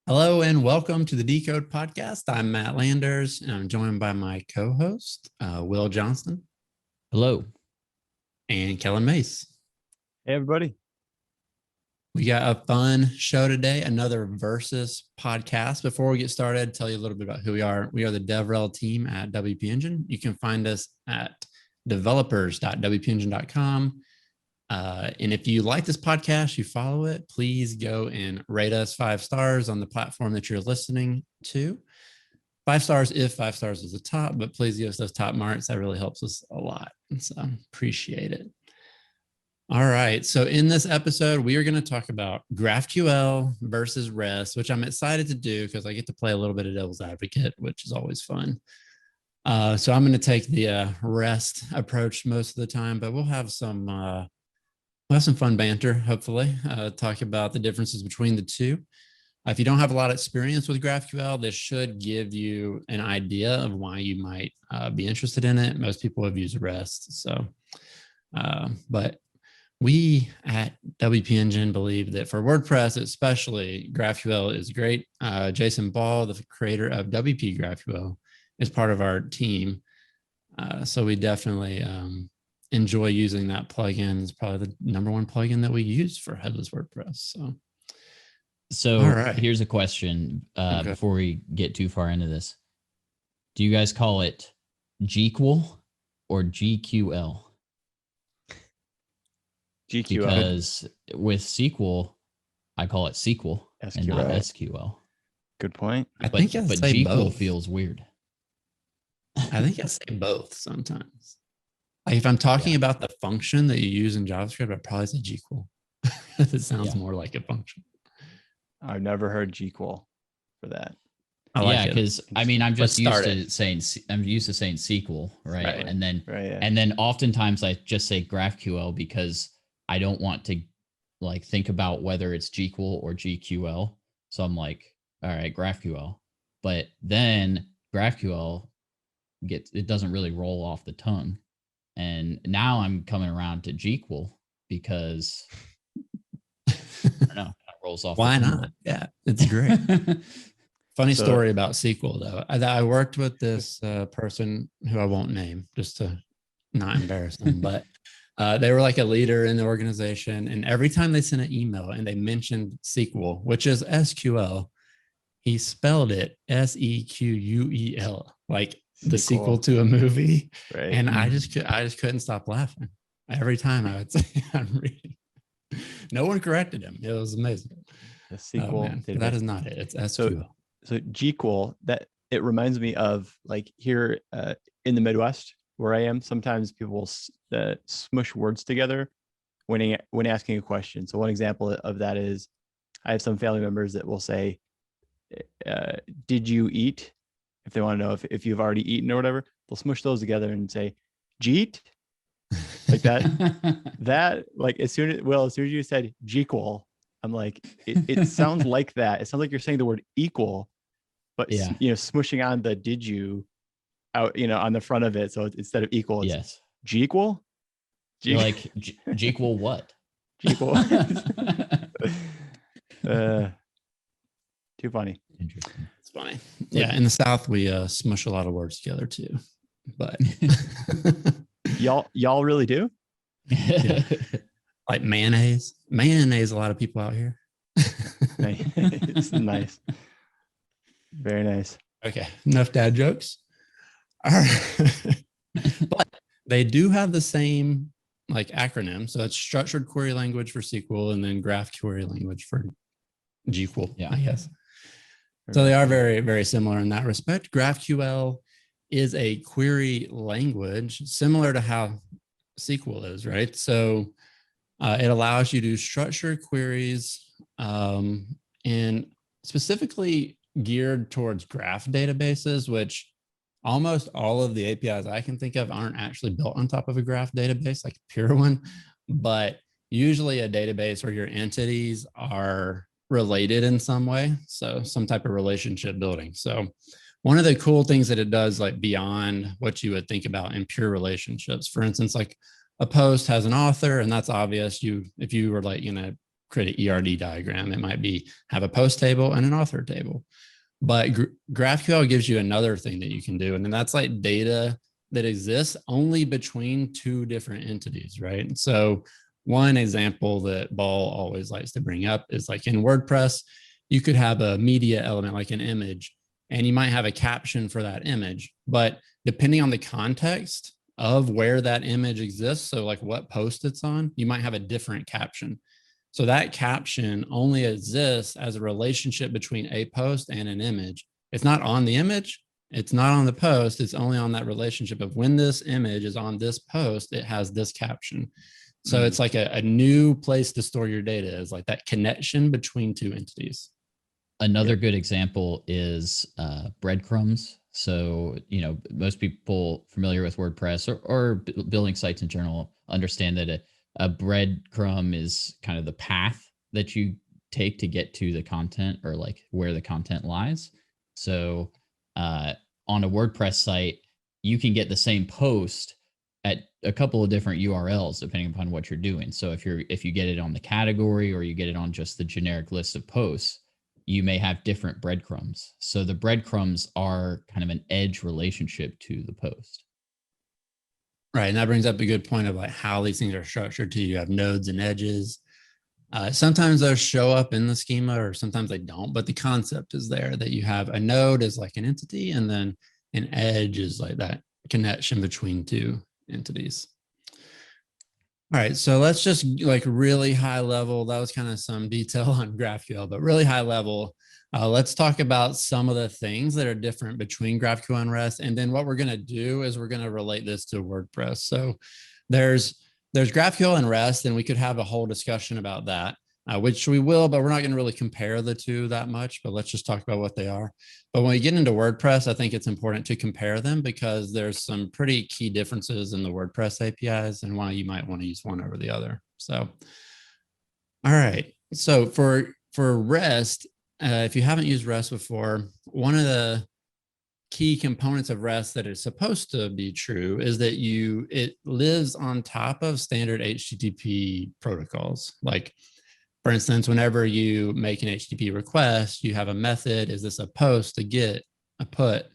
Hello and welcome to the Decode Podcast. I'm Matt Landers and I'm joined by my co-host, Will Johnston. Hello. And Kellen Mace. Hey, everybody. We got a fun show today, another Versus podcast. Before we get started, tell you a little bit about who we are. We are the DevRel team at WP Engine. You can find us at developers.wpengine.com. And if you like this podcast, you follow it, please go and rate us 5 stars on the platform that you're listening to. 5 stars if 5 stars is the top, but please give us those top marks. That really helps us a lot. So appreciate it. All right. So in this episode, we are going to talk about GraphQL versus REST, which I'm excited to do because I get to play a little bit of devil's advocate, which is always fun. So I'm going to take the REST approach most of the time, but we'll have some fun banter, hopefully, talk about the differences between the two. If you don't have a lot of experience with GraphQL, this should give you an idea of why you might be interested in it. Most people have used REST. So, but we at WP Engine believe that for WordPress, especially, GraphQL is great. Jason Ball, the creator of WPGraphQL, is part of our team. So we definitely enjoy using that plugin. It's probably the #1 plugin that we use for Headless WordPress. So all right. Here's a question before we get too far into this. Do you guys call it GQL or GQL? GQL. Because with SQL, I call it SQL and not SQL. Good point. I think I say GQL both. feels weird. I think I say both sometimes. Like if I'm talking about the function that you use in JavaScript, I'd probably say GQL. It sounds more like a function. I've never heard GQL for that. Because I mean, I'm just used to saying SQL, right? And then oftentimes I just say GraphQL because I don't want to like think about whether it's GQL or GQL. So I'm like, all right, GraphQL. But then GraphQL it doesn't really roll off the tongue. And now I'm coming around to GQL because I don't know, it rolls off. Why not? Yeah, it's great. Funny story about SQL though. I worked with this person who I won't name just to not embarrass them, but they were like a leader in the organization. And every time they sent an email and they mentioned SQL, which is SQL, he spelled it SEQUEL, like the sequel to a movie. Right. And I just couldn't stop laughing every time I would say I'm reading. No one corrected him. It was amazing. The sequel. That is not it. It's SQL. So GQL, that it reminds me of like here in the Midwest where I am. Sometimes people will smush words together when asking a question. So one example of that is I have some family members that will say, "Did you eat?" If they want to know if you've already eaten or whatever, they'll smush those together and say, "Jeet," like that. That like as soon as you said GQL, I'm like, it sounds like that. It sounds like you're saying the word equal, but smushing on the "did you" out, on the front of it. So instead of equal, it's GQL. Like GQL what? GQL. Too funny. Interesting. It's funny. Yeah, in the South we smush a lot of words together too, but y'all really do. Yeah. Like mayonnaise. A lot of people out here. It's nice. Very nice. Okay, enough dad jokes. All right. But they do have the same like acronym. So it's structured query language for SQL and then graph query language for GQL, I guess. So they are very, very similar in that respect. GraphQL is a query language similar to how SQL is, right? So it allows you to structure queries and specifically geared towards graph databases, which almost all of the APIs I can think of aren't actually built on top of a graph database, like a pure one, but usually a database where your entities are related in some way. So some type of relationship building. So one of the cool things that it does, like beyond what you would think about in pure relationships, for instance, like a post has an author, and that's obvious. If you were like, create an ERD diagram. It might be have a post table and an author table. But GraphQL gives you another thing that you can do, and then that's like data that exists only between two different entities, right? So one example that Ball always likes to bring up is like in WordPress, you could have a media element like an image, and you might have a caption for that image, but depending on the context of where that image exists, so like what post it's on, you might have a different caption. So that caption only exists as a relationship between a post and an image. It's not on the image, it's not on the post, it's only on that relationship of when this image is on this post, it has this caption. So it's like a new place to store your data, is like that connection between two entities. Another good example is breadcrumbs. So, most people familiar with WordPress or building sites in general understand that a breadcrumb is kind of the path that you take to get to the content, or like where the content lies. So on a WordPress site, you can get the same post at a couple of different URLs depending upon what you're doing. So if you get it on the category, or you get it on just the generic list of posts, you may have different breadcrumbs. So the breadcrumbs are kind of an edge relationship to the post. Right. And that brings up a good point of like how these things are structured too. You have nodes and edges. Sometimes those show up in the schema, or sometimes they don't, but the concept is there, that you have a node as like an entity, and then an edge is like that connection between two entities. All right, so let's just like really high level. That was kind of some detail on GraphQL, but really high level. Let's talk about some of the things that are different between GraphQL and REST. And then what we're going to do is we're going to relate this to WordPress. So there's GraphQL and REST, and we could have a whole discussion about that, which we will, but we're not going to really compare the two that much, but let's just talk about what they are. But when we get into WordPress, I think it's important to compare them, because there's some pretty key differences in the WordPress APIs and why you might want to use one over the other. So, all right. So for REST, if you haven't used REST before, one of the key components of REST that is supposed to be true is that it lives on top of standard HTTP protocols. Like, for instance, whenever you make an HTTP request, you have a method. Is this a post, a get, a put,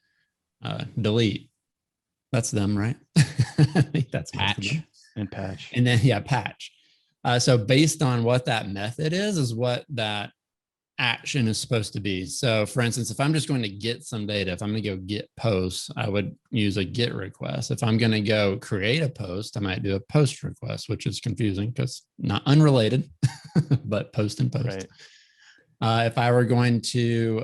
delete? That's them, right? I think that's patch and patch. And then, patch. So based on what that method is what that action is supposed to be. So for instance, if I'm just going to get some data, if I'm going to go get posts, I would use a get request. If I'm going to go create a post, I might do a post request, which is confusing because not unrelated, but post and post. Right. If I were going to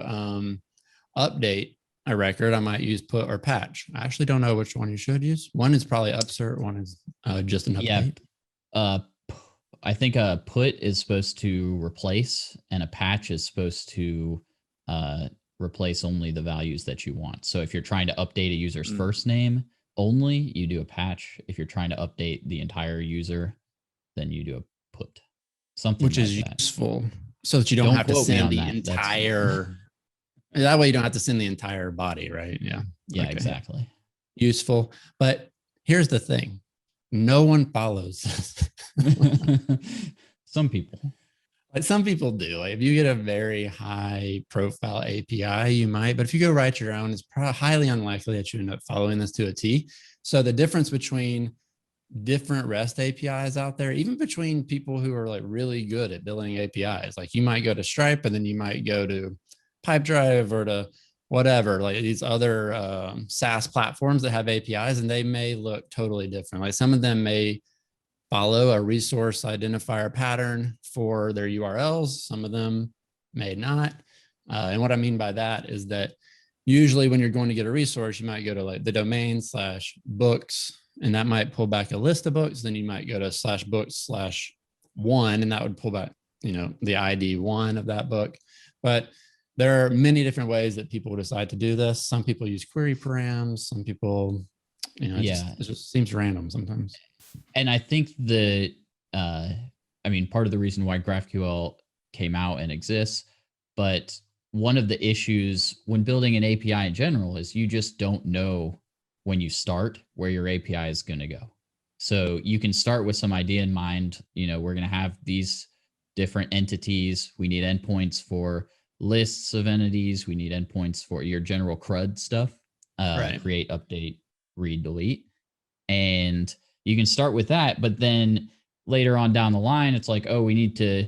update a record, I might use put or patch. I actually don't know which one you should use. One is probably upsert, one is just an update. Yeah. I think a put is supposed to replace, and a patch is supposed to replace only the values that you want. So if you're trying to update a user's first name only, you do a patch. If you're trying to update the entire user, then you do a put. Something which is useful, so that you don't have to send the entire. That way you don't have to send the entire body, right? Yeah. Yeah, okay. Exactly. Useful. But here's the thing. No one follows this. Some people. Like some people do. Like if you get a very high profile API, you might, but if you go write your own, it's probably highly unlikely that you end up following this to a T. So the difference between different REST APIs out there, even between people who are like really good at building APIs, like you might go to Stripe and then you might go to Pipedrive or to whatever, like these other SaaS platforms that have APIs, and they may look totally different. Like some of them may follow a resource identifier pattern for their URLs. Some of them may not. And what I mean by that is that usually when you're going to get a resource, you might go to like the domain /books, and that might pull back a list of books. Then you might go to /books/1, and that would pull back, the ID 1 of that book. But there are many different ways that people decide to do this. Some people use query params. Some people, it just seems random sometimes. And I think that, part of the reason why GraphQL came out and exists, but one of the issues when building an API in general is you just don't know when you start where your API is going to go. So you can start with some idea in mind. We're going to have these different entities. We need endpoints for lists of entities. We need endpoints for your general CRUD stuff, create, update, read, delete. And you can start with that, but then later on down the line, it's like, oh, we need to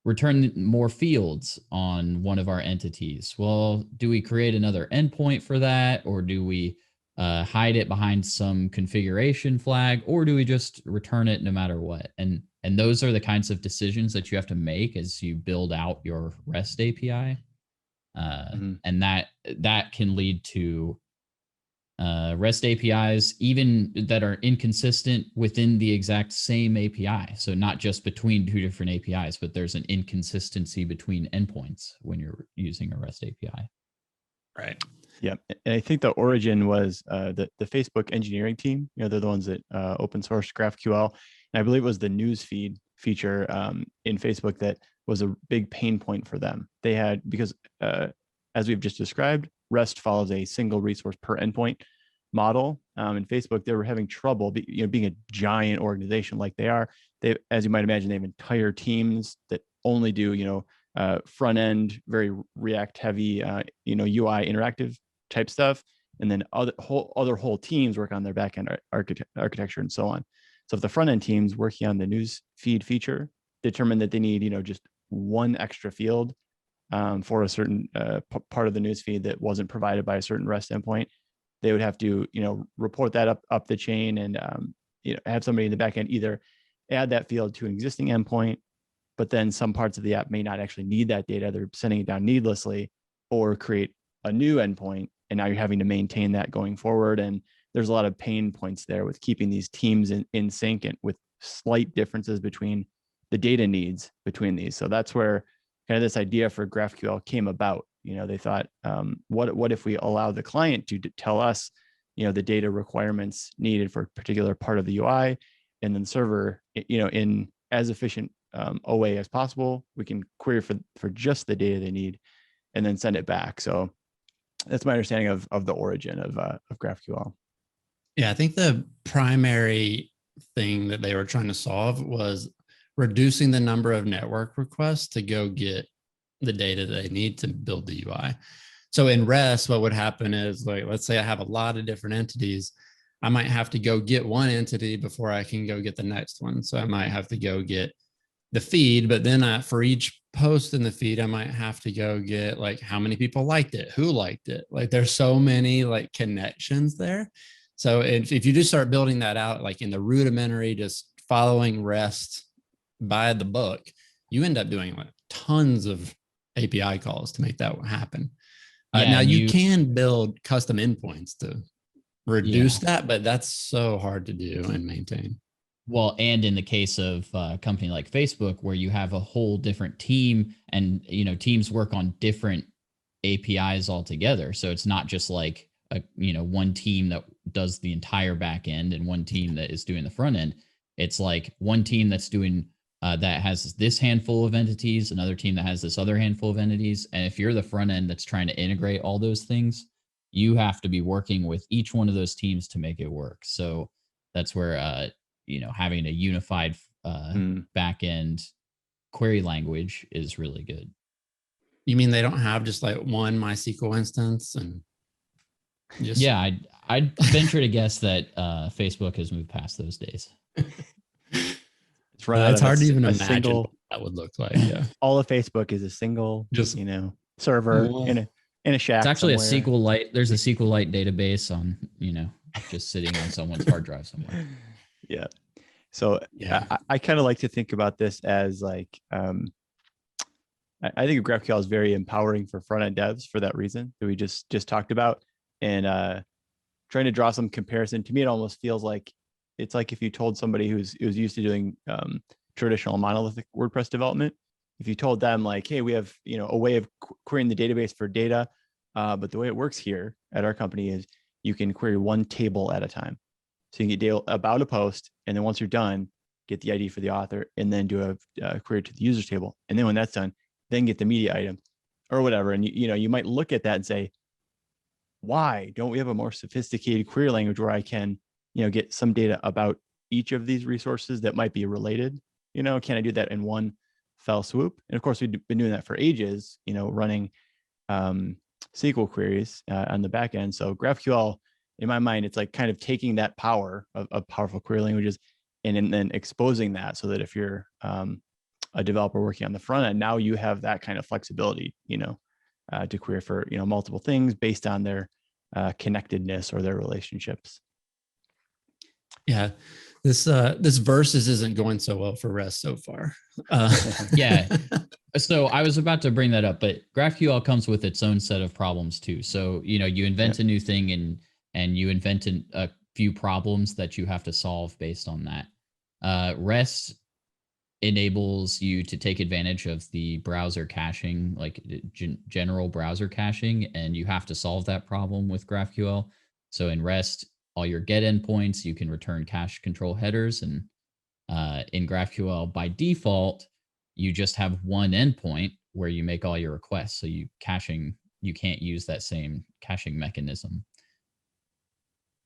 return more fields on one of our entities. Well, do we create another endpoint for that? Or do we hide it behind some configuration flag? Or do we just return it no matter what? And those are the kinds of decisions that you have to make as you build out your REST API. And that can lead to REST APIs, even that are inconsistent within the exact same API. So not just between two different APIs, but there's an inconsistency between endpoints when you're using a REST API. Right. Yeah. And I think the origin was the Facebook engineering team. They're the ones that open sourced GraphQL. And I believe it was the newsfeed feature in Facebook that was a big pain point for them. They had, because as we've just described, REST follows a single resource per endpoint model. In Facebook, they were having trouble, being a giant organization like they are. They, as you might imagine, they have entire teams that only do, front end, very React heavy, UI interactive type stuff, and then other whole teams work on their back end architecture and so on. So if the front end teams working on the news feed feature determine that they need, just one extra field for a certain part of the newsfeed that wasn't provided by a certain REST endpoint, they would have to, report that up the chain and, have somebody in the back end either add that field to an existing endpoint, but then some parts of the app may not actually need that data. They're sending it down needlessly, or create a new endpoint. And now you're having to maintain that going forward. And there's a lot of pain points there with keeping these teams in sync and with slight differences between the data needs between these. So that's where kind of this idea for GraphQL came about. They thought, what if we allow the client to tell us, the data requirements needed for a particular part of the UI, and then server, in as efficient a way as possible, we can query for just the data they need, and then send it back. So that's my understanding of the origin of GraphQL. Yeah, I think the primary thing that they were trying to solve was reducing the number of network requests to go get the data they need to build the UI. So in REST, what would happen is, like, let's say I have a lot of different entities. I might have to go get one entity before I can go get the next one. So I might have to go get the feed, but then for each post in the feed, I might have to go get, like, how many people liked it, who liked it. Like, there's so many like connections there. So if you just start building that out, like in the rudimentary, just following REST by the book, you end up doing like tons of API calls to make that happen. Now you can build custom endpoints to reduce that, but that's so hard to do and maintain. Well, and in the case of a company like Facebook, where you have a whole different team and, teams work on different APIs altogether. So it's not just like one team that does the entire back end and one team that is doing the front end. It's like one team that's doing that has this handful of entities, another team that has this other handful of entities. And if you're the front end that's trying to integrate all those things, you have to be working with each one of those teams to make it work. So that's where, having a unified back end query language is really good. You mean they don't have just like one MySQL instance and just... Yeah, I'd venture to guess that Facebook has moved past those days. It's hard to even imagine what that would look like. Yeah, all of Facebook is a single, just server in a shack. It's actually somewhere. a SQLite. There's a SQLite database on, just sitting on someone's hard drive somewhere. Yeah. So yeah, I kind of like to think about this as like, I think GraphQL is very empowering for front end devs for that reason that we just talked about. And trying to draw some comparison, to me, it almost feels like it's like if you told somebody who's used to doing traditional monolithic WordPress development, if you told them like, hey, we have a way of querying the database for data, but the way it works here at our company is you can query one table at a time. So you can get about a post, and then once you're done, get the ID for the author, and then do a query to the users table. And then when that's done, then get the media item or whatever. And you might look at that and say, why don't we have a more sophisticated query language where I can, get some data about each of these resources that might be related? Can I do that in one fell swoop. And of course, we've been doing that for ages, running SQL queries on the back end. So GraphQL, in my mind, it's like kind of taking that power of powerful query languages and then exposing that so that if you're a developer working on the front end, now you have that kind of flexibility, to query for, multiple things based on their connectedness or their relationships. Yeah, this versus isn't going so well for REST so far. Yeah. So I was about to bring that up, but GraphQL comes with its own set of problems too. So, you invent a new thing and you invent a few problems that you have to solve based on that. REST enables you to take advantage of the browser caching, like general browser caching, and you have to solve that problem with GraphQL. So in REST, all your get endpoints, you can return cache control headers, and in GraphQL by default, you just have one endpoint where you make all your requests. So you can't use that same caching mechanism.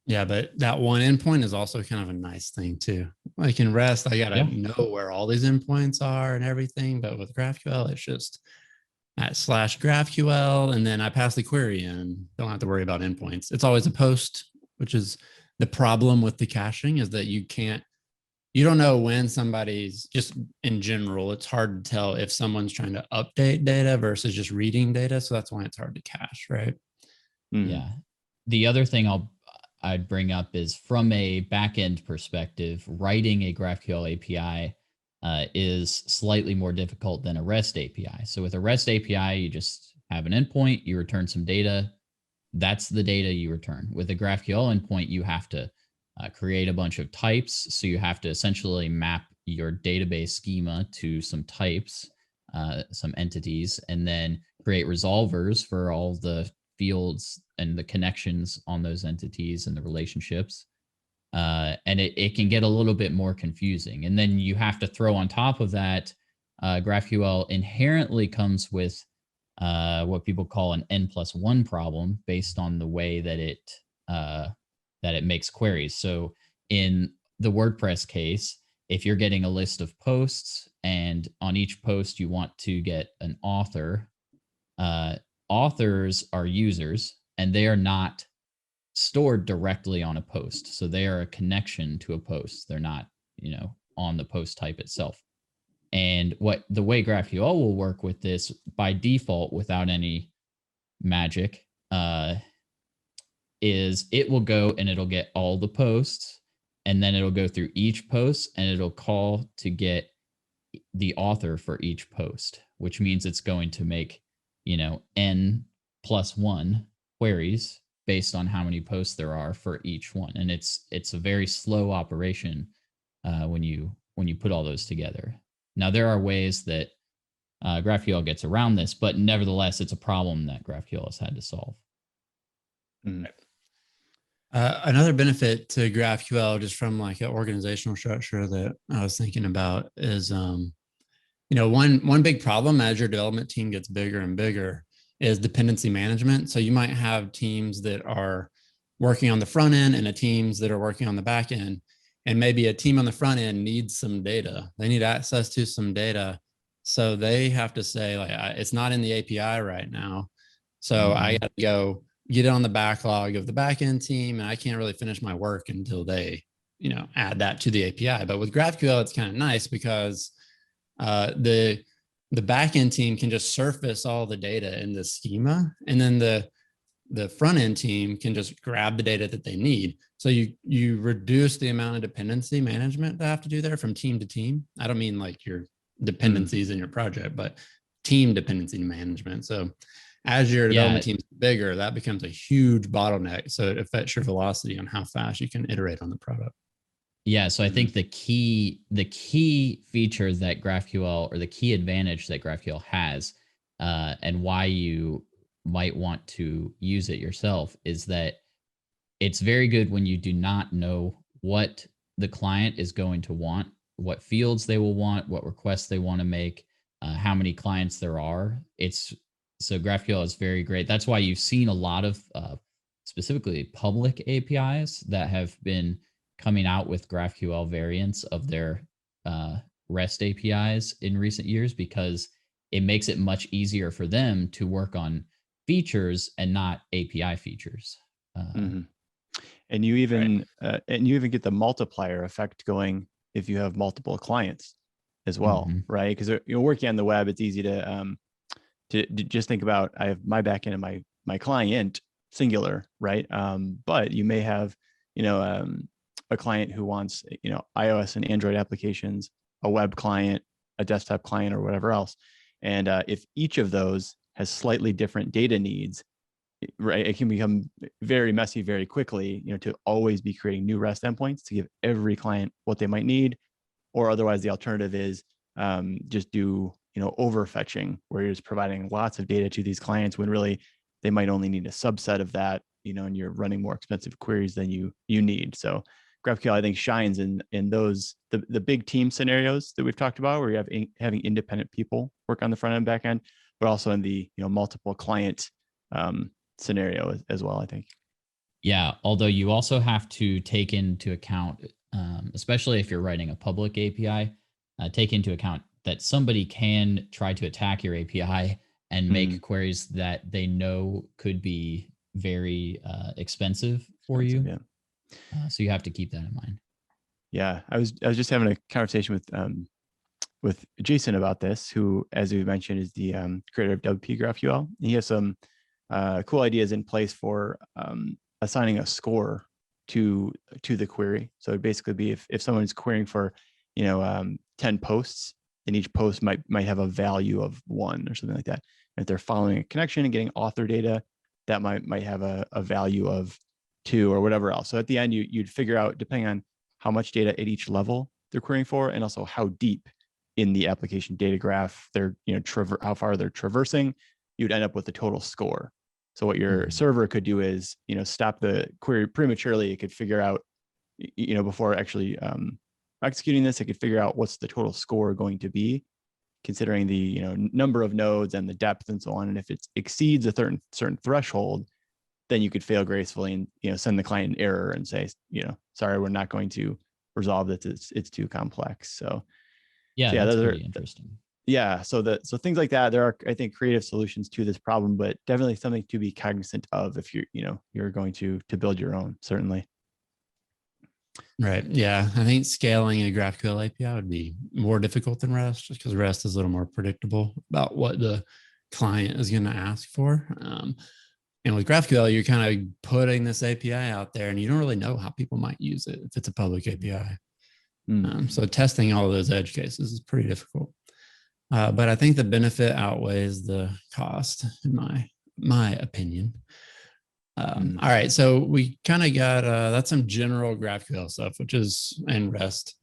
Yeah, but that one endpoint is also kind of a nice thing too. Like in REST, I gotta know where all these endpoints are and everything. But with GraphQL, it's just at /GraphQL, and then I pass the query in. Don't have to worry about endpoints. It's always a post, which is the problem with the caching, is that you don't know when somebody's, just in general, it's hard to tell if someone's trying to update data versus just reading data. So that's why it's hard to cache, right? Yeah. The other thing I'd bring up is, from a backend perspective, writing a GraphQL API is slightly more difficult than a REST API. So with a REST API, you just have an endpoint, you return some data. That's the data you return. With a GraphQL endpoint, you have to create a bunch of types. So you have to essentially map your database schema to some types, some entities, and then create resolvers for all the fields and the connections on those entities and the relationships. And it can get a little bit more confusing. And then you have to throw on top of that, GraphQL inherently comes with what people call an N+1 problem based on the way that it makes queries. So in the WordPress case, if you're getting a list of posts and on each post you want to get an author, authors are users and they are not stored directly on a post. So they are a connection to a post. They're not, on the post type itself. And the way GraphQL will work with this by default without any magic is it will go and it'll get all the posts, and then it'll go through each post and it'll call to get the author for each post, which means it's going to make, N+1 queries based on how many posts there are for each one. And it's a very slow operation when you put all those together. Now, there are ways that GraphQL gets around this, but nevertheless, it's a problem that GraphQL has had to solve. Another benefit to GraphQL, just from like an organizational structure that I was thinking about, is one big problem as your development team gets bigger and bigger is dependency management. So you might have teams that are working on the front end and teams that are working on the back end. And maybe a team on the front end needs some data. They need access to some data. So they have to say, like, it's not in the API right now. So I got to go get it on the backlog of the back end team. And I can't really finish my work until they, add that to the API. But with GraphQL, it's kind of nice because the back end team can just surface all the data in the schema. And then the front end team can just grab the data that they need. So you reduce the amount of dependency management they have to do there from team to team. I don't mean like your dependencies in your project, but team dependency management. So as your development team's bigger, that becomes a huge bottleneck. So it affects your velocity on how fast you can iterate on the product. Yeah, so I think the key feature that GraphQL, or the key advantage that GraphQL has, and why you might want to use it yourself, is that it's very good when you do not know what the client is going to want, what fields they will want, what requests they want to make, how many clients there are. So GraphQL is very great. That's why you've seen a lot of specifically public APIs that have been coming out with GraphQL variants of their REST APIs in recent years because it makes it much easier for them to work on features and not API features. And you even get the multiplier effect going if you have multiple clients as well, right? Because you're working on the web, it's easy to just think about, I have my backend and my client singular, right? But you may have, a client who wants, iOS and Android applications, a web client, a desktop client, or whatever else. And if each of those has slightly different data needs, right, it can become very messy very quickly, to always be creating new REST endpoints to give every client what they might need. Or otherwise, the alternative is just do, overfetching, where you're just providing lots of data to these clients when really they might only need a subset of that, and you're running more expensive queries than you need. So GraphQL, I think, shines in those, the big team scenarios that we've talked about, where you have having independent people work on the front end, back end, but also in the multiple client scenario as well, I think. Yeah, although you also have to take into account, especially if you're writing a public API, take into account that somebody can try to attack your API and make queries that they know could be very expensive for you. Yeah. So you have to keep that in mind. Yeah, I was just having a conversation with Jason about this, who, as we mentioned, is the creator of WPGraphQL. He has some cool ideas in place for assigning a score to the query. So it'd basically be if someone's querying for 10 posts, then each post might have a value of 1 or something like that. And if they're following a connection and getting author data, that might have a value of 2 or whatever else. So at the end, you'd figure out, depending on how much data at each level they're querying for, and also how deep in the application data graph they're, how far they're traversing, you'd end up with the total score. So what your server could do is, stop the query prematurely. It could figure out, before actually executing this, it could figure out what's the total score going to be, considering the number of nodes and the depth and so on. And if it exceeds a certain threshold, then you could fail gracefully and send the client an error and say, sorry, we're not going to resolve this. It's too complex. So yeah, that's pretty interesting. Yeah, so things like that. There are, I think, creative solutions to this problem, but definitely something to be cognizant of if you're going to build your own, certainly. Right. Yeah, I think scaling a GraphQL API would be more difficult than REST, just because REST is a little more predictable about what the client is going to ask for. And with GraphQL, you're kind of putting this API out there, and you don't really know how people might use it if it's a public API. So testing all of those edge cases is pretty difficult. But I think the benefit outweighs the cost, in my opinion. All right, so we kind of got that's some general GraphQL stuff, which is in REST.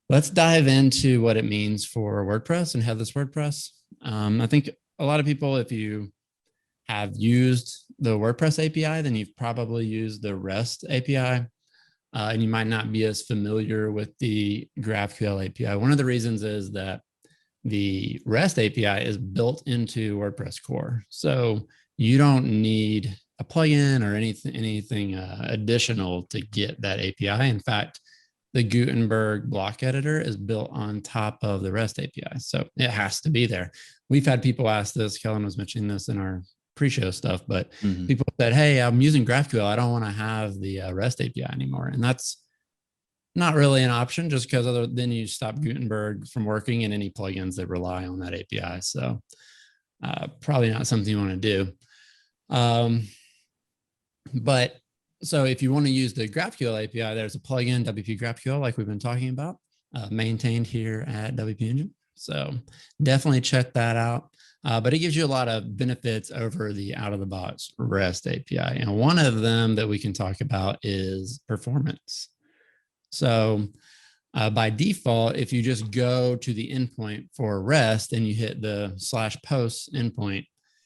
Let's dive into what it means for WordPress and headless WordPress. I think a lot of people, if you have used the WordPress API, then you've probably used the REST API, and you might not be as familiar with the GraphQL API. One of the reasons is that the REST API is built into WordPress core. So you don't need a plugin or anything additional to get that API. In fact, the Gutenberg block editor is built on top of the REST API. So it has to be there. We've had people ask this, Kellen was mentioning this in our pre-show stuff, but people said, hey, I'm using GraphQL. I don't want to have the REST API anymore. And that's not really an option, just because then you stop Gutenberg from working and any plugins that rely on that API. So probably not something you want to do. But so if you want to use the GraphQL API, there's a plugin, WPGraphQL, like we've been talking about, maintained here at WP Engine. So definitely check that out. But it gives you a lot of benefits over the out-of-the-box REST API. And one of them that we can talk about is performance. So by default, if you just go to the endpoint for REST and you hit the /posts endpoint,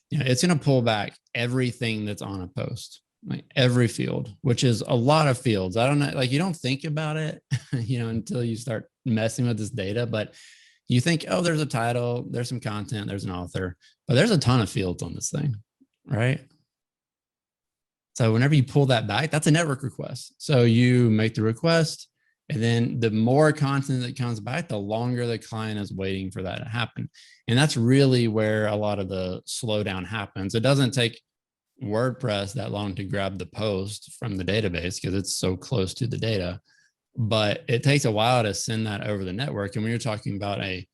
it's going to pull back everything that's on a post, like every field, which is a lot of fields. I don't know, like you don't think about it, until you start messing with this data, but you think, oh, there's a title, there's some content, there's an author, but there's a ton of fields on this thing, right? So whenever you pull that back, that's a network request. So you make the request, And then the more content that comes back, the longer the client is waiting for that to happen. And that's really where a lot of the slowdown happens. It doesn't take WordPress that long to grab the post from the database because it's so close to the data, but it takes a while to send that over the network. And when you're talking about a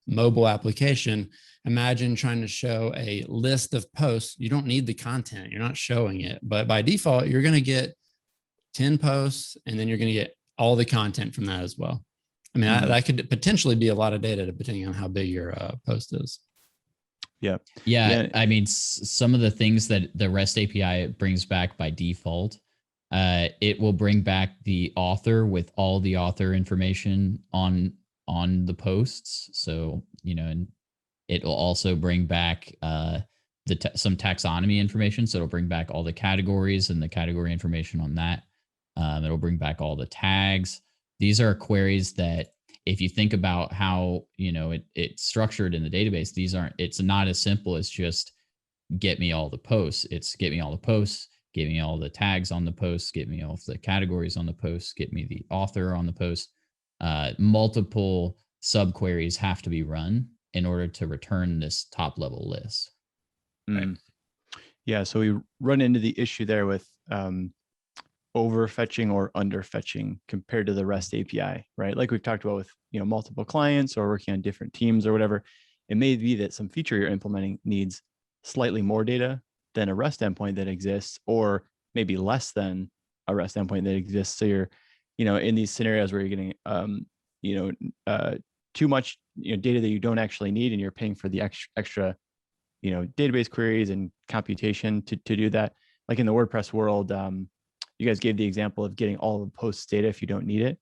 mobile application, imagine trying to show a list of posts. You don't need the content, you're not showing it, but by default, you're going to get 10 posts, and then you're going to get all the content from that as well. I mean, that could potentially be a lot of data depending on how big your post is. Yeah. I mean, some of the things that the REST API brings back by default, it will bring back the author with all the author information on the posts. So, and it will also bring back some taxonomy information. So it'll bring back all the categories and the category information on that. It'll bring back all the tags. These are queries that, if you think about how it's structured in the database, it's not as simple as just get me all the posts. It's get me all the posts, get me all the tags on the posts, get me all the categories on the posts, get me the author on the post. Multiple subqueries have to be run in order to return this top level list. Right. Yeah. So we run into the issue there with overfetching or underfetching compared to the REST API, right? Like we've talked about with multiple clients or working on different teams or whatever. It may be that some feature you're implementing needs slightly more data than a REST endpoint that exists, or maybe less than a REST endpoint that exists. So you're, in these scenarios where you're getting, too much, data that you don't actually need, and you're paying for the extra, database queries and computation to do that. Like in the WordPress world, you guys gave the example of getting all the posts data if you don't need it.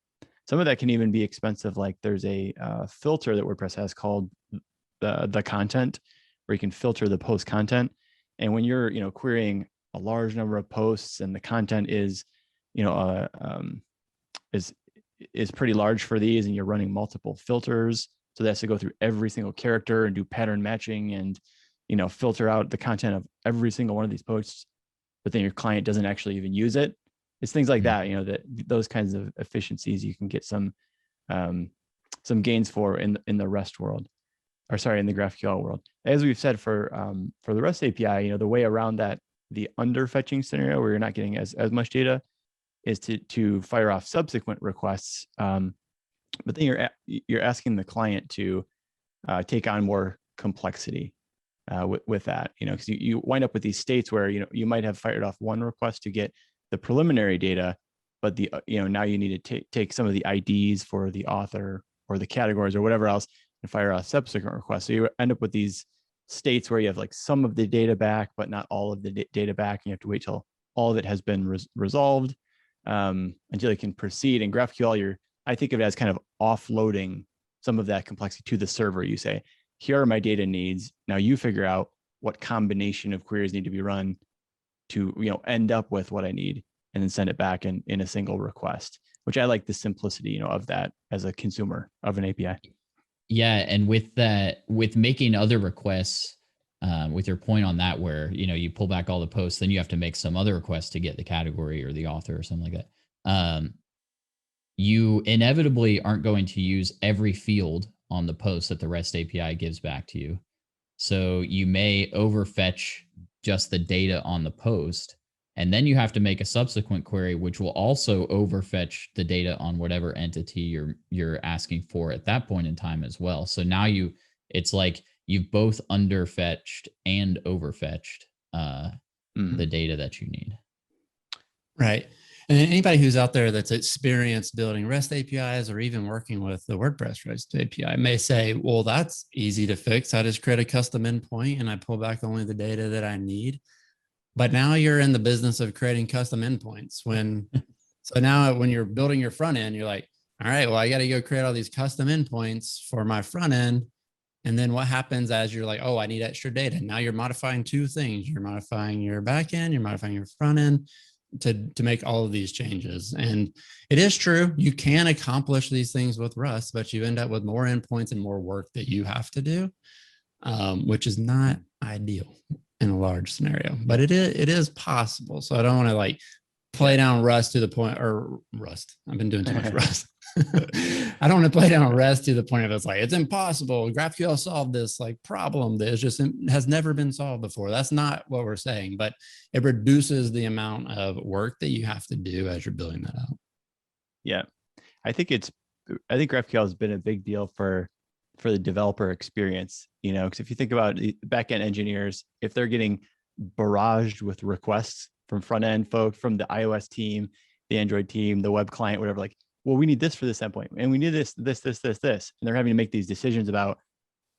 Some of that can even be expensive. Like there's a filter that WordPress has called the content, where you can filter the post content. And when you're querying a large number of posts and the content is is pretty large for these, and you're running multiple filters, so that's to go through every single character and do pattern matching and filter out the content of every single one of these posts, but then your client doesn't actually even use it. It's things like that, that those kinds of efficiencies you can get some gains for in the REST world, or sorry, in the GraphQL world. As we've said for the REST API, the way around that, the underfetching scenario where you're not getting as much data, is to fire off subsequent requests. But then you're asking the client to take on more complexity with that, because you wind up with these states where you might have fired off one request to get the preliminary data, but now you need to take some of the IDs for the author or the categories or whatever else and fire off subsequent requests. So you end up with these states where you have like some of the data back, but not all of the data back, and you have to wait till all of it has been resolved until you can proceed. In GraphQL, I think of it as kind of offloading some of that complexity to the server. You say, here are my data needs. Now you figure out what combination of queries need to be run to end up with what I need, and then send it back in a single request, which I like the simplicity of that as a consumer of an API. Yeah, and with making other requests, with your point on that, where you pull back all the posts, then you have to make some other requests to get the category or the author or something like that. You inevitably aren't going to use every field on the post that the REST API gives back to you. So you may overfetch just the data on the post, and then you have to make a subsequent query, which will also overfetch the data on whatever entity you're asking for at that point in time as well. So now it's like you've both underfetched and overfetched the data that you need. Right. And anybody who's out there that's experienced building REST APIs or even working with the WordPress REST API may say, well, that's easy to fix. I just create a custom endpoint and I pull back only the data that I need. But now you're in the business of creating custom endpoints. So now when you're building your front end, you're like, all right, well, I got to go create all these custom endpoints for my front end. And then what happens as you're like, oh, I need extra data. Now you're modifying two things. You're modifying your back end, you're modifying your front end to make all of these changes. And it is true, you can accomplish these things with Rust, but you end up with more endpoints and more work that you have to do, which is not ideal in a large scenario, but it is possible. So I don't want to play down Rust to the point, or Rust. I've been doing too much Rust. I don't want to play down Rust to the point of it's like, it's impossible. GraphQL solved this like problem that is just has never been solved before. That's not what we're saying, but it reduces the amount of work that you have to do as you're building that out. Yeah, I think GraphQL has been a big deal for the developer experience, you know, because if you think about the backend engineers, if they're getting barraged with requests from front end folks, from the iOS team, the Android team, the web client, whatever, like, well, we need this for this endpoint, and we need this, and they're having to make these decisions about,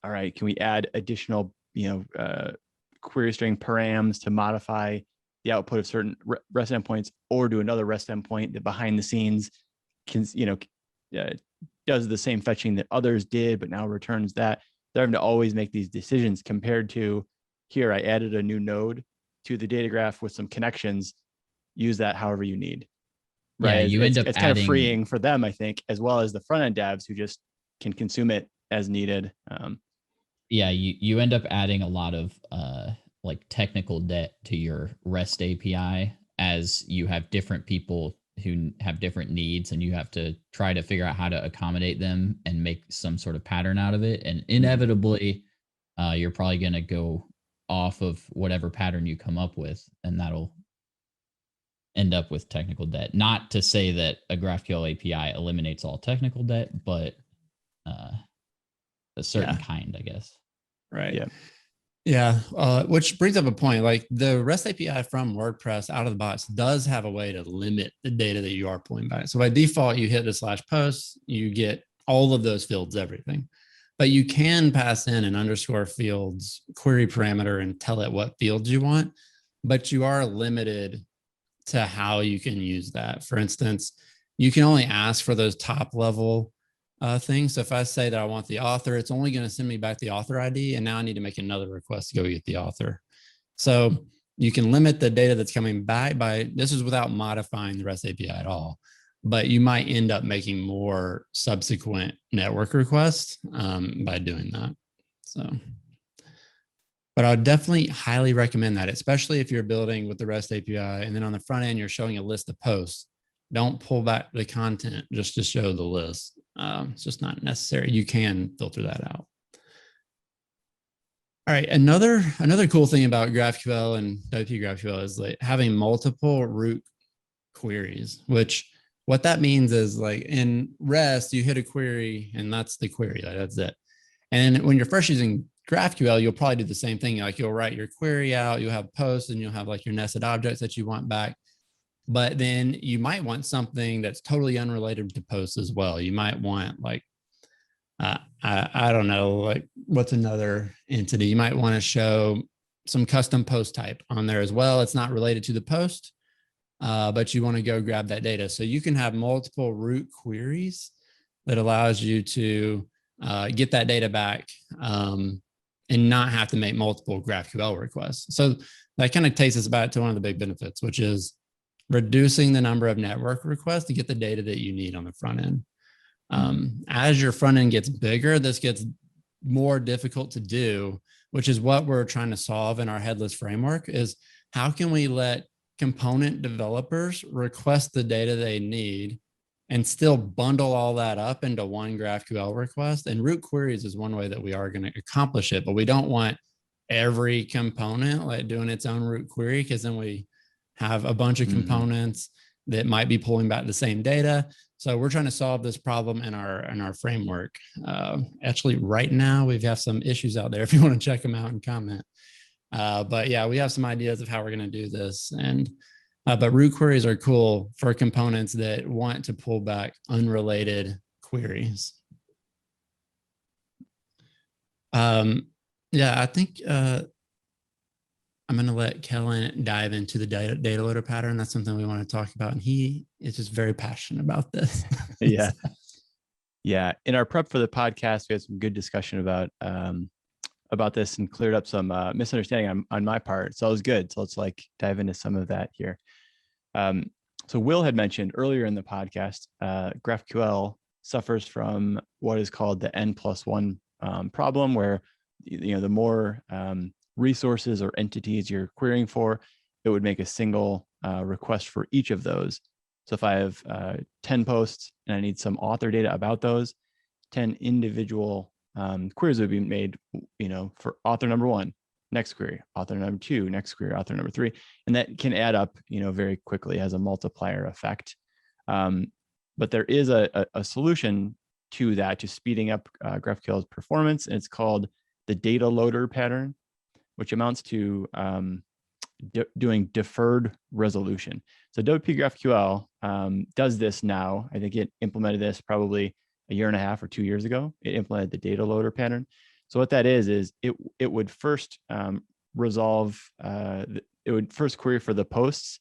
all right, can we add additional, query string params to modify the output of certain REST endpoints, or do another REST endpoint that behind the scenes can, does the same fetching that others did, but now returns that. They're having to always make these decisions compared to here, I added a new node to the data graph with some connections, use that however you need. Right. Yeah, it's kind of freeing for them, I think, as well as the front end devs who just can consume it as needed. Yeah, you end up adding a lot of like technical debt to your REST API, as you have different people who have different needs, and you have to try to figure out how to accommodate them and make some sort of pattern out of it. And inevitably, you're probably going to go off of whatever pattern you come up with, and that'll end up with technical debt. Not to say that a GraphQL API eliminates all technical debt, but a certain kind, I guess. Right. Yeah. Yeah. Which brings up a point. Like the REST API from WordPress out of the box does have a way to limit the data that you are pulling back. So by default, you hit the /post, you get all of those fields, everything. But you can pass in an underscore fields query parameter and tell it what fields you want, but you are limited to how you can use that. For instance, you can only ask for those top level things. So if I say that I want the author, it's only going to send me back the author ID. And now I need to make another request to go get the author. So you can limit the data that's coming back by, this is without modifying the REST API at all, but you might end up making more subsequent network requests by doing that. So, but I would definitely highly recommend that, especially if you're building with the REST API and then on the front end, you're showing a list of posts. Don't pull back the content just to show the list. It's just not necessary. You can filter that out. All right. Another cool thing about GraphQL and WPGraphQL is like having multiple root queries, which what that means is like in REST, you hit a query and that's the query. That's it. And when you're first using GraphQL, you'll probably do the same thing. Like you'll write your query out, you'll have posts, and you'll have like your nested objects that you want back. But then you might want something that's totally unrelated to posts as well. You might want like, I don't know, like what's another entity? You might want to show some custom post type on there as well. It's not related to the post, but you want to go grab that data. So you can have multiple root queries that allows you to get that data back and not have to make multiple GraphQL requests. So that kind of takes us back to one of the big benefits, which is reducing the number of network requests to get the data that you need on the front end. As your front end gets bigger, this gets more difficult to do, which is what we're trying to solve in our headless framework is how can we let component developers request the data they need and still bundle all that up into one GraphQL request. And root queries is one way that we are going to accomplish it, but we don't want every component like doing its own root query, because then we have a bunch of components that might be pulling back the same data. So we're trying to solve this problem in our framework. Actually, right now, we have some issues out there if you want to check them out and comment. But yeah, we have some ideas of how we're going to do this. And but root queries are cool for components that want to pull back unrelated queries. Yeah, I think I'm going to let Kellen dive into the data loader pattern. That's something we want to talk about. And he is just very passionate about this. Yeah. Yeah. In our prep for the podcast, we had some good discussion about this and cleared up some misunderstanding on my part. So it was good. So let's like dive into some of that here. So Will had mentioned earlier in the podcast, GraphQL suffers from what is called the N+1 problem, where the more resources or entities you're querying for, it would make a single request for each of those. So if I have 10 posts and I need some author data about those, 10 individual queries would be made, for author number 1, next query, author number 2, next query, author number 3, and that can add up, very quickly as a multiplier effect. But there is a solution to that, to speeding up GraphQL's performance, and it's called the data loader pattern, which amounts to doing deferred resolution. So WPGraphQL does this now. I think it implemented this probably a year and a half or 2 years ago. It implemented the data loader pattern. So what that is it would first resolve, it would first query for the posts,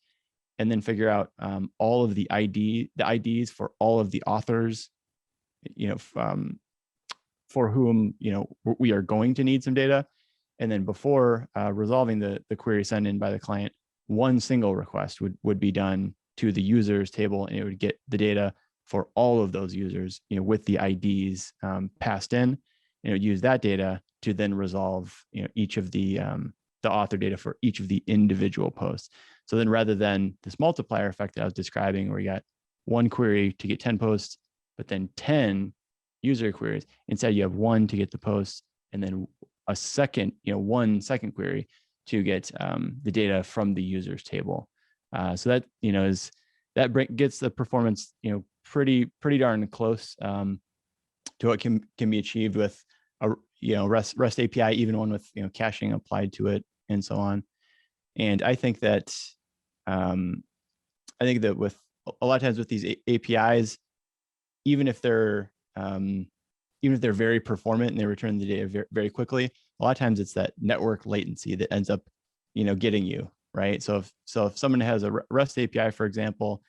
and then figure out all of the IDs for all of the authors, for whom, we are going to need some data. And then before resolving the query sent in by the client, one single request would be done to the users table, and it would get the data for all of those users, with the IDs passed in, and it would use that data to then resolve, each of the author data for each of the individual posts. So then, rather than this multiplier effect that I was describing, where you got one query to get 10 posts, but then 10 user queries, instead you have one to get the posts, and then a second, 1 second query to get the data from the users table. So that, gets the performance, pretty darn close to what can be achieved with a REST API, even one with caching applied to it and so on. And I think that with a lot of times with these APIs, even if they're very performant and they return the data very, very quickly, a lot of times it's that network latency that ends up, getting you, right? So if someone has a REST API, for example,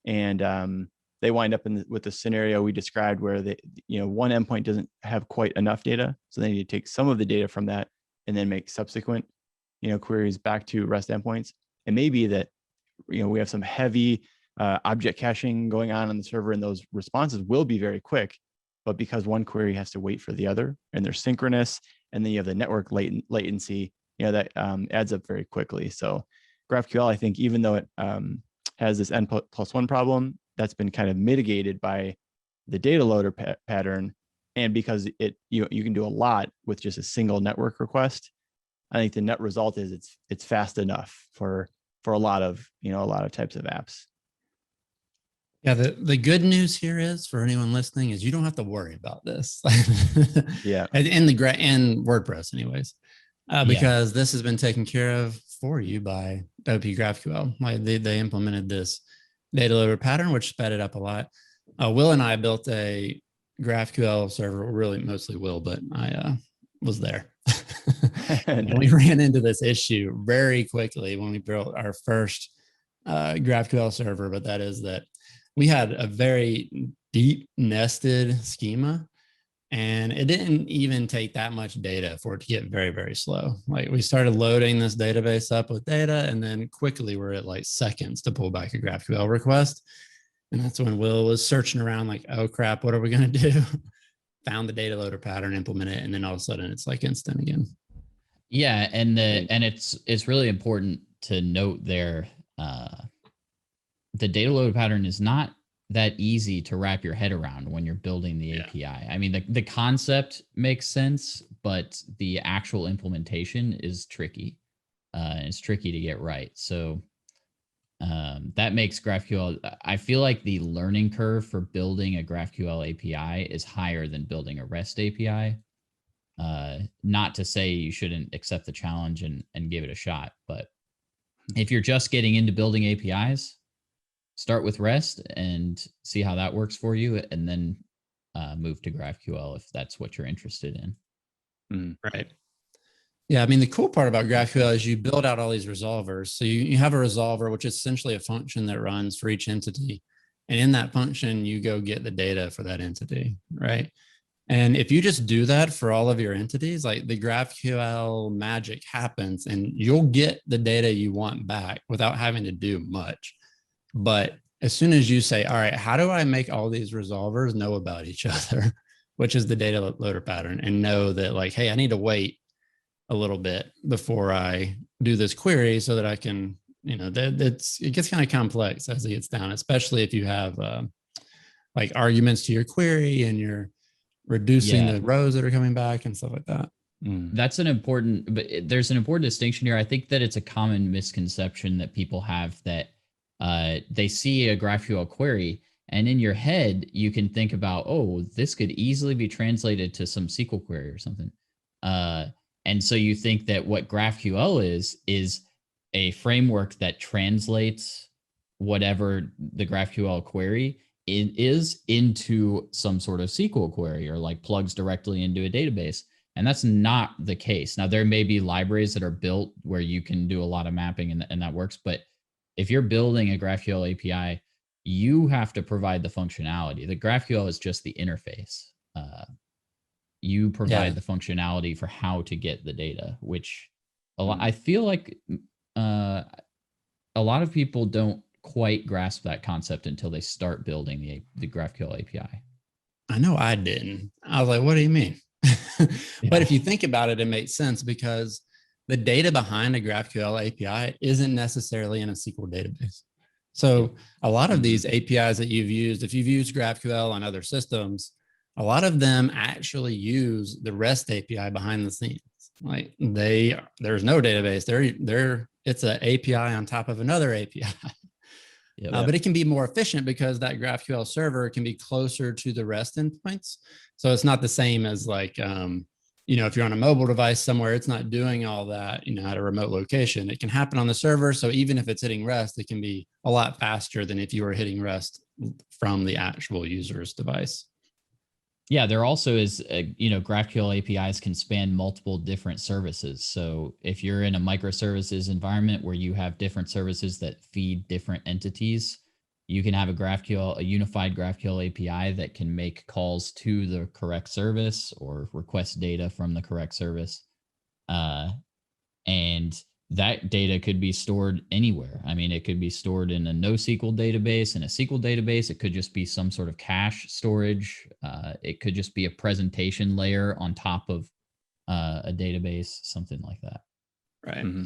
and they wind up with the scenario we described, where one endpoint doesn't have quite enough data, so they need to take some of the data from that and then make subsequent, queries back to REST endpoints. It may be that, we have some heavy object caching going on the server, and those responses will be very quick. But because one query has to wait for the other, and they're synchronous, and then you have the network latency, that adds up very quickly. So GraphQL, I think, even though it has this n+1 problem, that's been kind of mitigated by the data loader pattern, and because you can do a lot with just a single network request. I think the net result is it's fast enough for a lot of types of apps. Yeah, the good news here is, for anyone listening, is you don't have to worry about this. Yeah, and WordPress, anyways, because this has been taken care of for you by WPGraphQL. Like they implemented this data loader pattern, which sped it up a lot. Will and I built a GraphQL server, really mostly Will, but I was there. And we ran into this issue very quickly when we built our first GraphQL server, but that is that we had a very deep nested schema, and it didn't even take that much data for it to get very, very slow. Like, we started loading this database up with data, and then quickly we're at like seconds to pull back a GraphQL request. And that's when Will was searching around like, oh crap, what are we going to do? Found the data loader pattern, implement it, and then all of a sudden it's like instant again. Yeah, and it's really important to note there, the data load pattern is not that easy to wrap your head around when you're building the API. I mean, the concept makes sense, but the actual implementation is tricky. It's tricky to get right. So that makes GraphQL, I feel like the learning curve for building a GraphQL API is higher than building a REST API. Not to say you shouldn't accept the challenge and give it a shot, but if you're just getting into building APIs, start with REST and see how that works for you, and then move to GraphQL if that's what you're interested in. Right. Yeah, I mean, the cool part about GraphQL is you build out all these resolvers. So you have a resolver, which is essentially a function that runs for each entity. And in that function, you go get the data for that entity, right? And if you just do that for all of your entities, like, the GraphQL magic happens and you'll get the data you want back without having to do much. But as soon as you say, all right, how do I make all these resolvers know about each other, which is the data loader pattern, and know that, like, hey, I need to wait a little bit before I do this query so that I can, it gets kind of complex as it gets down, especially if you have like arguments to your query and you're reducing the rows that are coming back and stuff like that. That's there's an important distinction here. I think that it's a common misconception that people have that they see a GraphQL query, and in your head, you can think about, oh, this could easily be translated to some SQL query or something. And so you think that what GraphQL is a framework that translates whatever the GraphQL query is into some sort of SQL query, or like plugs directly into a database. And that's not the case. Now, there may be libraries that are built where you can do a lot of mapping and that works. But if you're building a GraphQL API, you have to provide the functionality. The GraphQL is just the interface. You provide the functionality for how to get the data, which I feel like a lot of people don't quite grasp that concept until they start building the GraphQL API. I know I didn't. I was like, what do you mean? But if you think about it, it makes sense, because the data behind a GraphQL API isn't necessarily in a SQL database. So a lot of these APIs that you've used, if you've used GraphQL on other systems, a lot of them actually use the REST API behind the scenes. Like there's no database. It's an API on top of another API. But it can be more efficient because that GraphQL server can be closer to the REST endpoints. So it's not the same as like, if you're on a mobile device somewhere, it's not doing all that, at a remote location. It can happen on the server. So even if it's hitting REST, it can be a lot faster than if you were hitting REST from the actual user's device. Yeah, there also is, GraphQL APIs can span multiple different services. So if you're in a microservices environment where you have different services that feed different entities, you can have a unified GraphQL API that can make calls to the correct service or request data from the correct service. And that data could be stored anywhere. I mean, it could be stored in a NoSQL database, in a SQL database. It could just be some sort of cache storage. It could just be a presentation layer on top of a database, something like that. Right. Mm-hmm.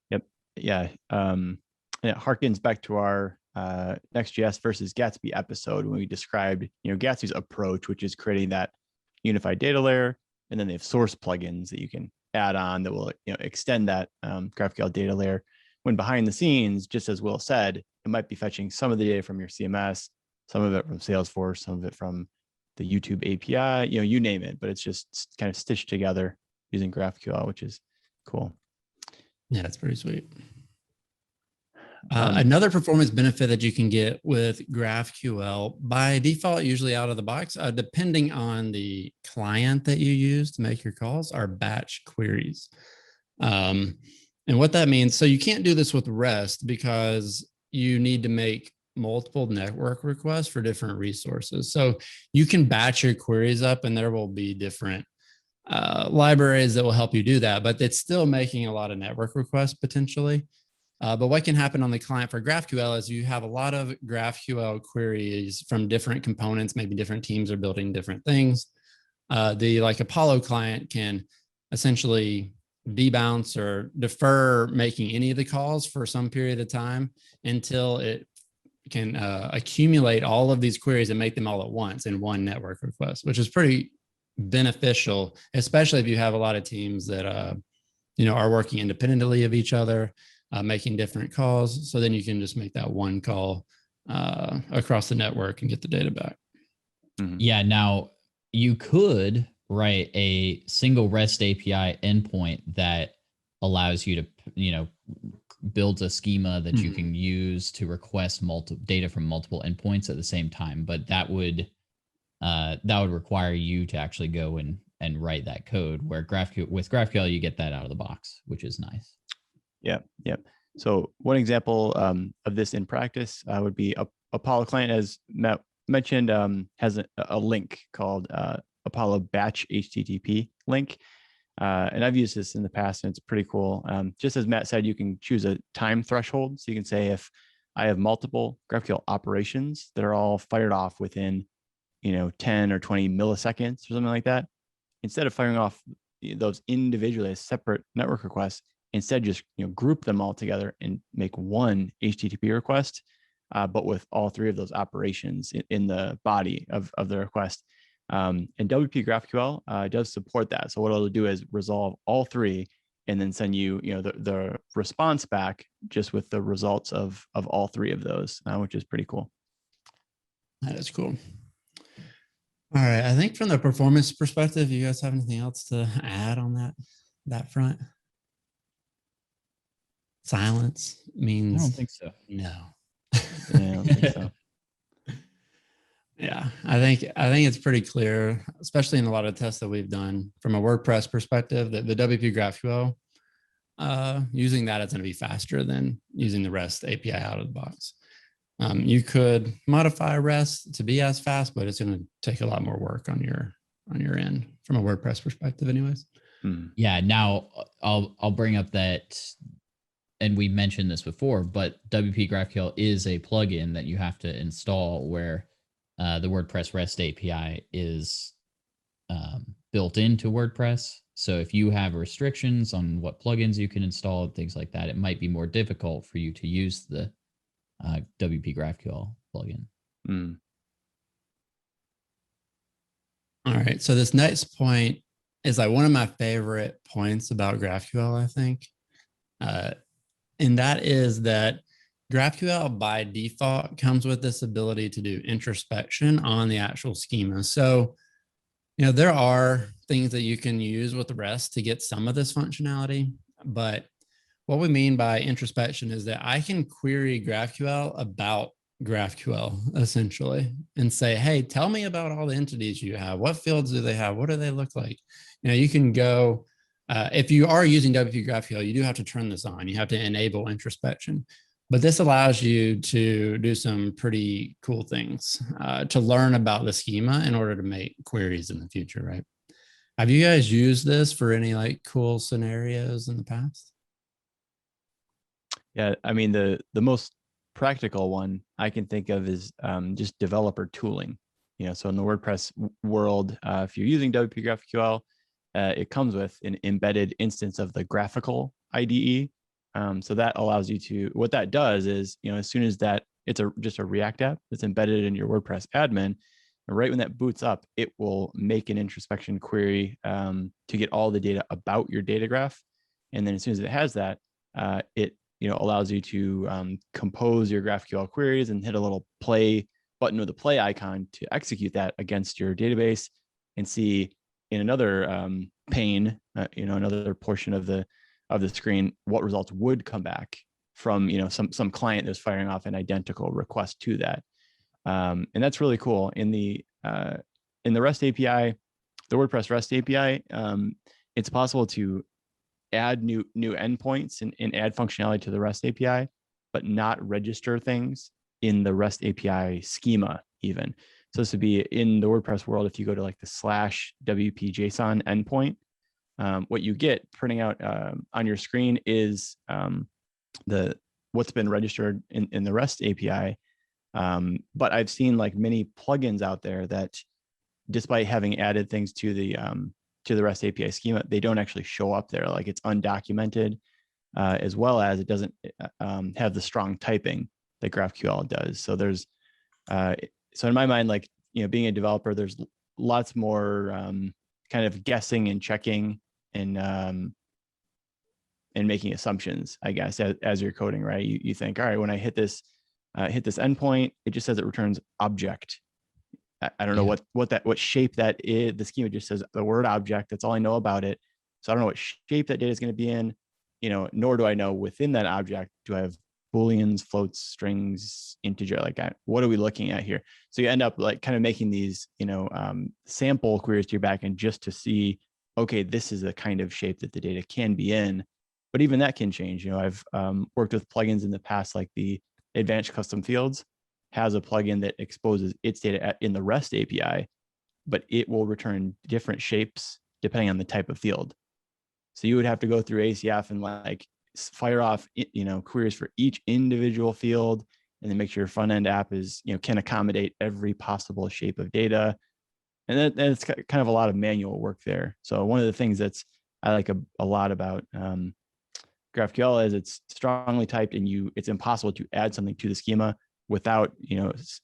Yep. Yeah. And it harkens back to our Next.js versus Gatsby episode when we described, Gatsby's approach, which is creating that unified data layer, and then they have source plugins that you can add on that will extend that GraphQL data layer, when behind the scenes, just as Will said, it might be fetching some of the data from your CMS, some of it from Salesforce, some of it from the YouTube API, you name it, but it's just kind of stitched together using GraphQL, which is cool. Yeah, it's pretty sweet. Another performance benefit that you can get with GraphQL by default, usually out of the box, depending on the client that you use to make your calls, are batch queries. And what that means, so you can't do this with REST because you need to make multiple network requests for different resources. So you can batch your queries up, and there will be different libraries that will help you do that, but it's still making a lot of network requests potentially. But what can happen on the client for GraphQL is you have a lot of GraphQL queries from different components. Maybe different teams are building different things. The Apollo client can essentially debounce or defer making any of the calls for some period of time until it can accumulate all of these queries and make them all at once in one network request, which is pretty beneficial, especially if you have a lot of teams that are working independently of each other. Making different calls. So then you can just make that one call across the network and get the data back. Mm-hmm. Yeah. Now you could write a single REST API endpoint that allows you to, build a schema that you can use to request data from multiple endpoints at the same time. But that would require you to actually go and write that code, where with GraphQL, you get that out of the box, which is nice. Yeah. So one example of this in practice would be Apollo client, as Matt mentioned, has a link called Apollo batch HTTP link. And I've used this in the past, and it's pretty cool. Just as Matt said, you can choose a time threshold. So you can say, if I have multiple GraphQL operations that are all fired off within, 10 or 20 milliseconds or something like that, instead of firing off those individually as separate network requests, instead just group them all together and make one HTTP request, but with all three of those operations in the body of the request. And WP GraphQL does support that. So what it'll do is resolve all three and then send you, the response back just with the results of all three of those, which is pretty cool. That is cool. All right. I think from the performance perspective, you guys have anything else to add on that front? Silence means I don't think so. No. Yeah, I don't think so. Yeah, I think it's pretty clear, especially in a lot of tests that we've done from a WordPress perspective, that the WP GraphQL, using that is going to be faster than using the REST API out of the box. You could modify REST to be as fast, but it's going to take a lot more work on your end from a WordPress perspective, anyways. Yeah. Now I'll bring up that, and we mentioned this before, but WP GraphQL is a plugin that you have to install where the WordPress REST API is built into WordPress. So if you have restrictions on what plugins you can install and things like that, it might be more difficult for you to use the WP GraphQL plugin. All right. So this next point is like one of my favorite points about GraphQL, I think. And that is that GraphQL by default comes with this ability to do introspection on the actual schema. So, there are things that you can use with the REST to get some of this functionality, but what we mean by introspection is that I can query GraphQL about GraphQL essentially and say, hey, tell me about all the entities you have. What fields do they have? What do they look like? You can go, if you are using WP GraphQL, you do have to turn this on. You have to enable introspection. But this allows you to do some pretty cool things to learn about the schema in order to make queries in the future, right? Have you guys used this for any like cool scenarios in the past? Yeah, I mean, the most practical one I can think of is just developer tooling. So in the WordPress world, if you're using WP GraphQL, it comes with an embedded instance of the graphical IDE. So that allows you to, what that does is, as soon as that, it's just a React app that's embedded in your WordPress admin, and right when that boots up, it will make an introspection query to get all the data about your data graph. And then as soon as it has that, it allows you to compose your GraphQL queries and hit a little play button with a play icon to execute that against your database and see in another pane, another portion of the screen, what results would come back from some client that's firing off an identical request to that. And that's really cool. In the REST API, the WordPress REST API, it's possible to add new endpoints and add functionality to the REST API, but not register things in the REST API schema even. So this would be in the WordPress world. If you go to like the /WPJSON endpoint, what you get printing out on your screen is what's been registered in the REST API. But I've seen like many plugins out there that, despite having added things to the REST API schema, they don't actually show up there. Like it's undocumented, as well as it doesn't have the strong typing that GraphQL does. So there's so in my mind, like being a developer, there's lots more kind of guessing and checking and making assumptions, I guess, as you're coding, right? You think, all right, when I hit this endpoint, it just says it returns object. I don't know what shape that is. The schema just says the word object. That's all I know about it. So I don't know what shape that data is going to be in, nor do I know within that object, do I have Booleans, floats, strings, integer, like what are we looking at here? So you end up like kind of making these, sample queries to your backend just to see, okay, this is the kind of shape that the data can be in. But even that can change. I've worked with plugins in the past, like the Advanced Custom Fields has a plugin that exposes its data in the REST API, but it will return different shapes depending on the type of field. So you would have to go through ACF and like fire off, queries for each individual field, and then make sure your front end app is, can accommodate every possible shape of data. And that's kind of a lot of manual work there. So one of the things I like a lot about GraphQL is it's strongly typed, and it's impossible to add something to the schema without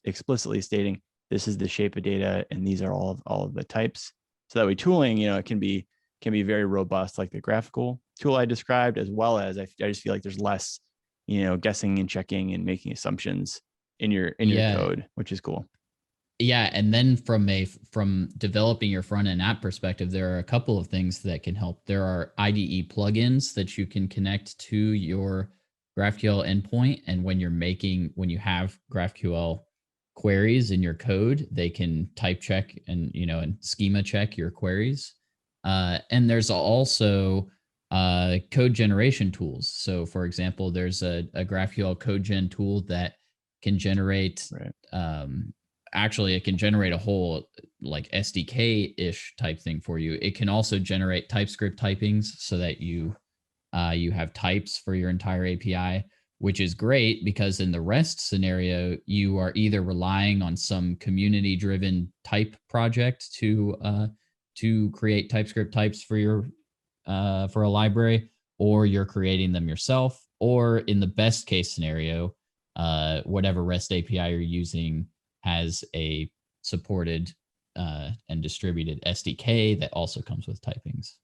explicitly stating this is the shape of data and these are all of the types. So that way tooling, it can be very robust, like the graphical tool I described, as well as I just feel like there's less, guessing and checking and making assumptions in your code, which is cool. Yeah, and then from developing your front end app perspective, there are a couple of things that can help. There are IDE plugins that you can connect to your GraphQL endpoint, and when you have GraphQL queries in your code, they can type check and schema check your queries. And there's also code generation tools. So, for example, there's a GraphQL code gen tool that can generate. Right. Actually, it can generate a whole like SDK-ish type thing for you. It can also generate TypeScript typings so that you have types for your entire API, which is great because in the REST scenario, you are either relying on some community-driven type project to create TypeScript types for your for a library, or you're creating them yourself, or in the best case scenario, whatever REST API you're using has a supported and distributed SDK that also comes with typings.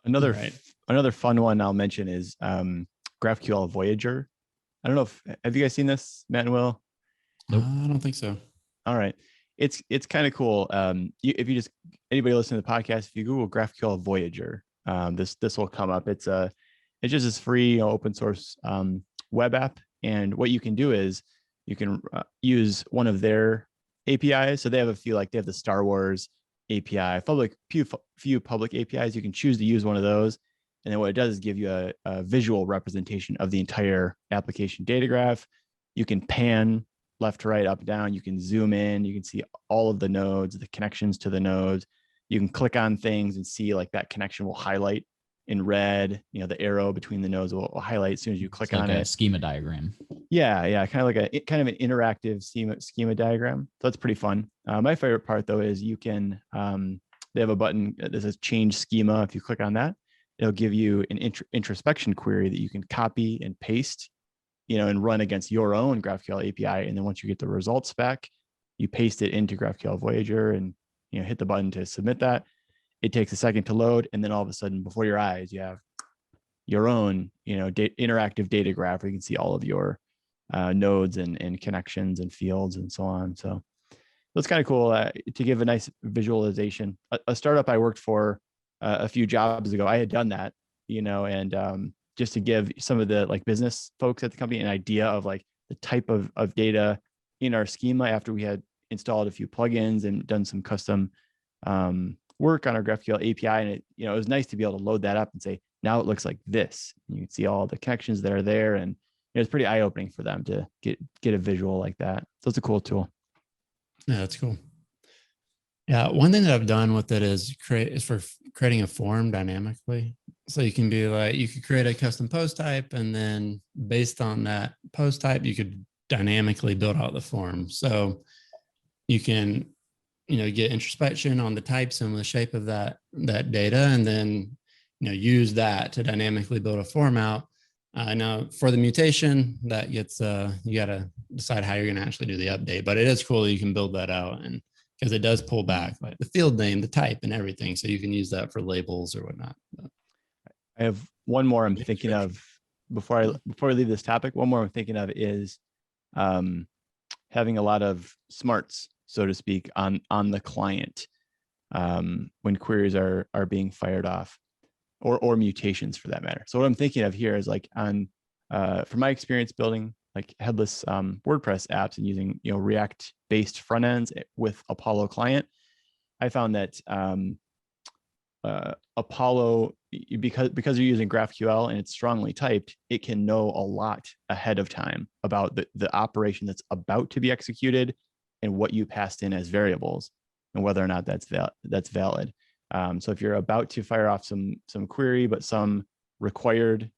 Another fun one I'll mention is GraphQL Voyager. I don't know have you guys seen this, Matt and Will? Nope. I don't think so. All right. It's kind of cool. If you just, anybody listening to the podcast, if you Google GraphQL Voyager, this will come up. It's just this free open source web app. And what you can do is you can use one of their APIs. So they have they have the Star Wars API, few public APIs. You can choose to use one of those. And then what it does is give you a visual representation of the entire application data graph. You can pan left to right, up, down. You can zoom in. You can see all of the nodes, the connections to the nodes. You can click on things and see like that connection will highlight in red. The arrow between the nodes will highlight as soon as you click on it. Schema diagram. Yeah, kind of like an interactive schema diagram. So that's pretty fun. My favorite part though is you can they have a button that says change schema. If you click on that, it'll give you an introspection query that you can copy and paste, and run against your own GraphQL API. And then once you get the results back, you paste it into GraphQL Voyager and hit the button to submit that. It takes a second to load, and then all of a sudden, before your eyes, you have your own interactive data graph where you can see all of your nodes and connections and fields and so on. So that's kind of cool to give a nice visualization. A startup I worked for a few jobs ago, I had done that, and just to give some of the business folks at the company an idea of the type of data in our schema after we had installed a few plugins and done some custom work on our GraphQL API. And it was nice to be able to load that up and say, now it looks like this. And you can see all the connections that are there. And it's pretty eye-opening for them to get a visual like that. So it's a cool tool. Yeah, that's cool. Yeah, one thing that I've done with it is for creating a form dynamically. So you can you could create a custom post type, and then based on that post type, you could dynamically build out the form. So you can, get introspection on the types and the shape of that data, and then, use that to dynamically build a form out. Now for the mutation, that gets, you got to decide how you're going to actually do the update, but it is cool that you can build that out, and because it does pull back like the field name, the type, and everything. So you can use that for labels or whatnot. I have one more I'm thinking of before we leave this topic. One more I'm thinking of is having a lot of smarts, so to speak, on the client when queries are being fired off, or mutations for that matter. So what I'm thinking of here is from my experience building headless WordPress apps and using React based front ends with Apollo client, I found that Apollo, because you're using GraphQL and it's strongly typed, it can know a lot ahead of time about the operation that's about to be executed and what you passed in as variables and whether or not that's valid. So if you're about to fire off some query, but some required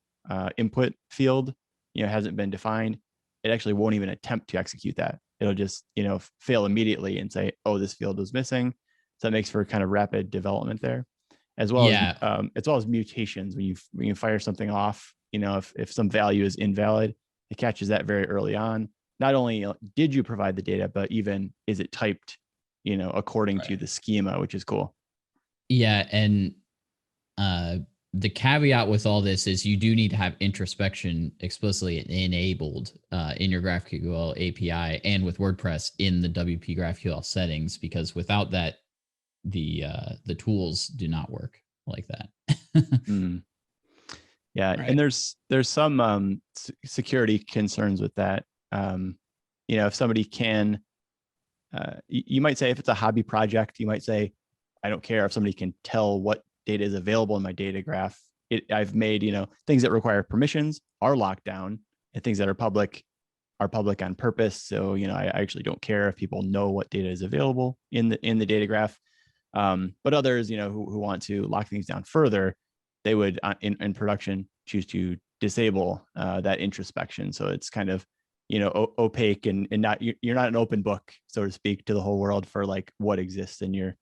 input field hasn't been defined, it actually won't even attempt to execute that. It'll just fail immediately and say, oh, this field was missing. So that makes for kind of rapid development there. as well as mutations. When you fire something off, if some value is invalid, it catches that very early on. Not only did you provide the data, but even is it typed, according to the schema, which is cool. Yeah, and the caveat with all this is you do need to have introspection explicitly enabled in your GraphQL API and with WordPress in the WPGraphQL settings, because without that, the tools do not work like that. Yeah, right. And there's some security concerns with that. If somebody can, you might say if it's a hobby project, you might say, I don't care if somebody can tell what data is available in my data graph. I've made, things that require permissions are locked down, and things that are public on purpose. So, I actually don't care if people know what data is available in the data graph. But others, who want to lock things down further, they would in production choose to disable that introspection. So it's kind of, opaque and not, you're not an open book, so to speak, to the whole world for like what exists in your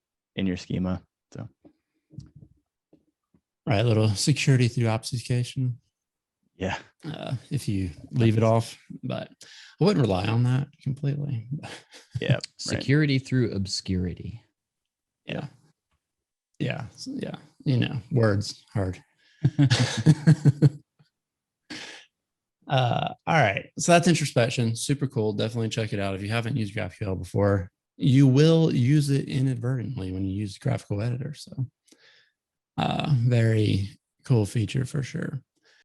schema. So. Right, a little security through obfuscation. Yeah. If you leave it off, but I wouldn't rely on that completely. Yeah. Security through obscurity. Yeah. Yeah. Words hard. All right. So that's introspection. Super cool. Definitely check it out. If you haven't used GraphQL before, you will use it inadvertently when you use GraphQL editor. So very cool feature for sure.